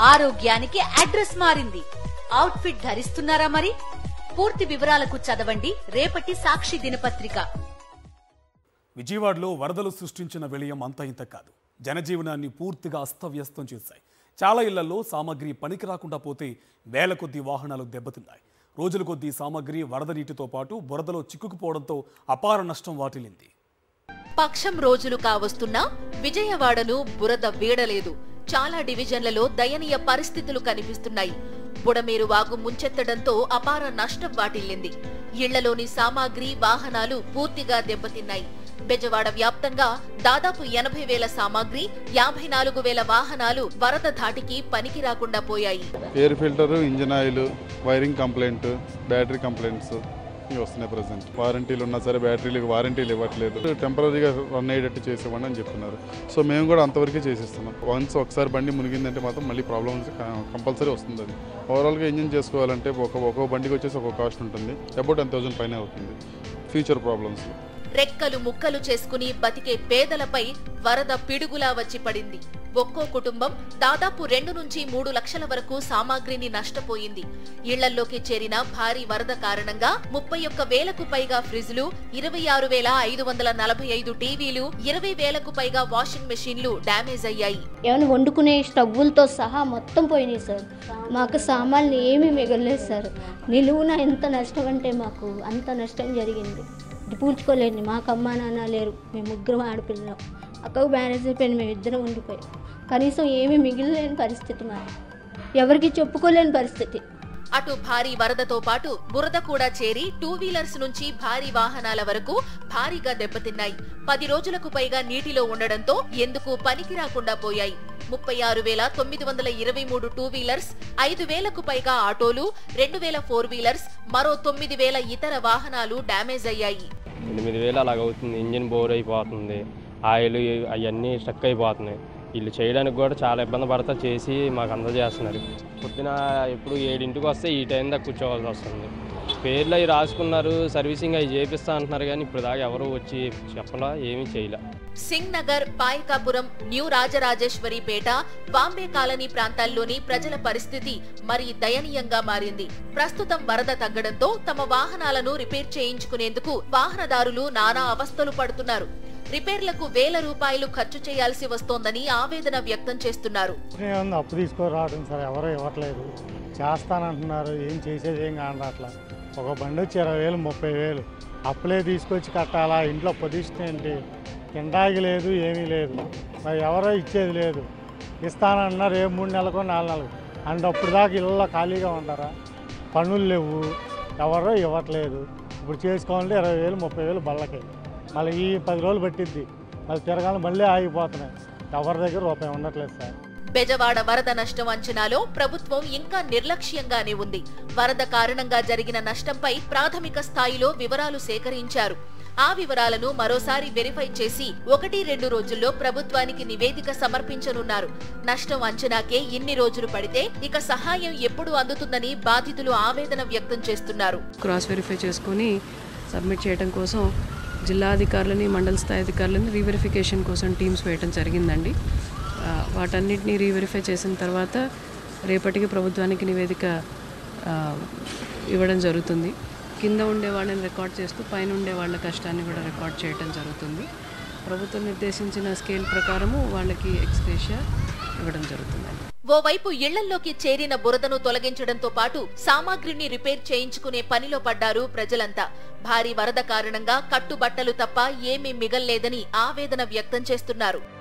ఆరోగ్యానికి అడ్రస్ మారింది. Out fit ధరిస్తున్నారా మరి? పూర్తి వివరాలకు చదవండి రేపటి సాక్షి దినపత్రిక. విజయవాడలో వరదలు సృష్టించిన విలయం అంత ఇంత కాదు. జనజీవనాన్ని పూర్తిగా అస్తవ్యస్తం చేశాయి. చాలా ఇళ్లలో సామగ్రి పనికి రాకుండా పోతే వేల కొద్దీ వాహనాలు దెబ్బతిన్నాయి. రోజుల కొద్దీ సామగ్రి వరద నీటితో పాటు బురదలో చిక్కుకుపోవడంతో అపార నష్టం వాటిల్లింది. పక్షం రోజులు కావస్తున్నా విజయవాడను బురద వీడలేదు. చాలా డివిజన్లలో దయనీయ పరిస్థితులు కనిపిస్తున్నాయి. బుడమేరు వాగు ముంచెత్తడంతో అపార నష్టం వాటిల్లింది. ఇళ్లలోని సామాగ్రి వాహనాలు పూర్తిగా దెబ్బతిన్నాయి. బెజవాడ వ్యాప్తంగా దాదాపు 80,000 సామాగ్రి, 54,000 వాహనాలు వరద ధాటికి పనికి రాకుండా పోయాయి. Air filter, engine oil, wiring complaint, battery complaints ఇవి వస్తున్నాయి. ప్రజెంట్ వారంటీలు ఉన్నా సరే బ్యాటరీలకు వారంటీలు ఇవ్వట్లేదు. టెంపరీగా రన్ అయ్యేటట్టు చేసేవ్వండి అని చెప్తున్నారు. సో మేము కూడా అంతవరకే చేసిస్తున్నాం. వన్స్ ఒకసారి బండి మునిగిందంటే మాత్రం మళ్ళీ ప్రాబ్లమ్స్ కంపల్సరీ వస్తుంది. అది ఓవరాల్గా ఇంజిన్ చేసుకోవాలంటే ఒక్కో బండికి వచ్చేసి ఒక కాస్ట్ ఉంటుంది. అబౌట్ 10,000 పైన అవుతుంది. Future problems. రెక్కలు ముక్కలు చేసుకుని బతికే పేదలపై వరద పిడుగులా వచ్చి పడింది. ఒక్కో కుటుంబం దాదాపు 2 నుంచి 3 లక్షల వరకు సామాగ్రిని నష్టపోయింది. ఇళ్లల్లోకి చేరిన భారీ వరద కారణంగా 31,000కు పైగా ఫ్రిజ్లు, 26,545 టీవీలు, 20,000కు పైగా వాషింగ్ మెషీన్లు డ్యామేజ్ అయ్యాయి. ఏమైనా వండుకునే స్టవ్వులతో సహా మొత్తం పోయినాయి సార్. మాకు సామాన్లు ఏమీ మిగలలేదు సార్. నిలువున ఎంత నష్టం అంటే మాకు అంత నష్టం జరిగింది. పూడ్చుకోలేండి. మాకు అమ్మా నాన్న లేరు. మేము 3 ఆడపిల్లలు. అక్కకు మ్యారేజ్ అయిపోయింది. మేము 2 ఉండిపోయాం. కనీసం ఏమీ మిగిలిలేని పరిస్థితి. మాది ఎవరికి చెప్పుకోలేని పరిస్థితి. అటు భారీ వరదతో పాటు బురద కూడా చేరి 2 వీలర్స్ నుంచి భారీ వాహనాల వరకు భారీగా దెబ్బతిన్నాయి. 10 రోజులకు పైగా నీటిలో ఉండడంతో ఎందుకు పనికి రాకుండా పోయాయి. 36,923 2 వీలర్స్, 5,000కు పైగా ఆటోలు, 2,000 4 వీలర్స్, మరో 9,000 ఇతర వాహనాలు డ్యామేజ్ అయ్యాయి. 8,000 అలాగవుతుంది. ఇంజిన్ బోర్ అయిపోతుంది. ఆయిల్ అవన్నీ స్టక్ అయిపోతున్నాయి. వీళ్ళు చేయడానికి కూడా చాలా ఇబ్బంది పడతా చేసి మాకు అందజేస్తున్నారు. పొద్దున ఎప్పుడు 7ంటికి వస్తే ఈ టైం దాకా కూర్చోవాల్సి వస్తుంది. పేర్లు అవి రాసుకున్నారు, సర్వీసింగ్ అవి చేపిస్తా అంటున్నారు, కానీ ఇప్పుడు దాకా ఎవరు వచ్చి చెప్పలా, ఏమీ చేయలే. సింగ్ నగర్, పాయకాపురం, న్యూ రాజరాజేశ్వరిపేట, బాంబే కాలనీ ప్రాంతాల్లోని ప్రజల పరిస్థితి మరీ దయనీయంగా మారింది. ప్రస్తుతం వరద తగ్గడంతో తమ వాహనాలను రిపేర్ చేయించుకునేందుకు వాహనదారులు నానా అవస్థలు పడుతున్నారు. రిపేర్లకు ₹1,000 ఖర్చు చేయాల్సి వస్తోందని ఆవేదన వ్యక్తం చేస్తున్నారు. అప్పు తీసుకురావడం సార్ ఎవరో ఇవ్వట్లేదు. చేస్తానంటున్నారు, ఏం చేసేది ఏం కాదు. అట్లా ఒక బండి వచ్చి 20,000 30,000 అప్పులే తీసుకొచ్చి కట్టాలా? ఇంట్లో పొజిషన్ ఏంటి? కిందాకి లేదు, ఏమీ లేదు. మరి ఎవరో ఇచ్చేది లేదు. ఇస్తానంటున్నారు 3 నెలలకు 4 నెలలకు. అంటే అప్పుడు దాకా ఇళ్ళలో ఖాళీగా ఉంటారా? పనులు లేవు, ఎవరో ఇవ్వట్లేదు. ఇప్పుడు చేసుకోవాలంటే 20,000 30,000 బళ్ళకి. మళ్ళీ ఈ 10 రోజులు పట్టిద్ది. మళ్ళీ తిరగాలి, మళ్ళీ ఆగిపోతున్నాయి. ఎవరి దగ్గర రూపాయి ఉండట్లేదు సార్. బెజవాడ వరద నష్టం అంచనాలో ప్రభుత్వం ఇంకా నిర్లక్ష్యంగానే ఉంది. వరద కారణంగా జరిగిన నష్టంపై ప్రాథమిక స్థాయిలో వివరాలు సేకరించారు. ఆ వివరాలను మరోసారి వెరిఫై చేసి 1-2 రోజుల్లో ప్రభుత్వానికి నివేదిక సమర్పించనున్నారు. నష్టం అంచనాకే ఇన్ని రోజులు పడితే ఇక సహాయం ఎప్పుడు అందుతుందని బాధితులు ఆవేదన వ్యక్తం చేస్తున్నారు. క్రాస్ వెరిఫై చేసుకుని సబ్మిట్ చేయడం కోసం జిల్లాధికారులని, మండల స్థాయి అధికారులని రీవెరిఫికేషన్ కోసం టీమ్స్ వేయడం జరిగిందండి. వాటన్నిటిని రీవెరిఫై చేసిన తర్వాత రేపటికి ప్రభుత్వానికి నివేదిక ఇవ్వడం జరుగుతుంది. కింద ఉండే వాళ్ళని రికార్డ్ చేస్తూ పైన ఉండే వాళ్ళ కష్టాన్ని కూడా రికార్డ్ చేయడం జరుగుతుంది. ప్రభుత్వం నిర్దేశించిన స్కేల్ ప్రకారము వాళ్ళకి ఎక్స్‌గ్రేషియా ఇవ్వడం జరుగుతుందండి. ఓవైపు ఇళ్లల్లోకి చేరిన బురదను తొలగించడంతో పాటు సామాగ్రిని రిపేర్ చేయించుకునే పనిలో పడ్డారు ప్రజలంతా. భారీ వరద కారణంగా కట్టుబట్టలు తప్ప ఏమీ మిగల్లేదని ఆవేదన వ్యక్తం చేస్తున్నారు.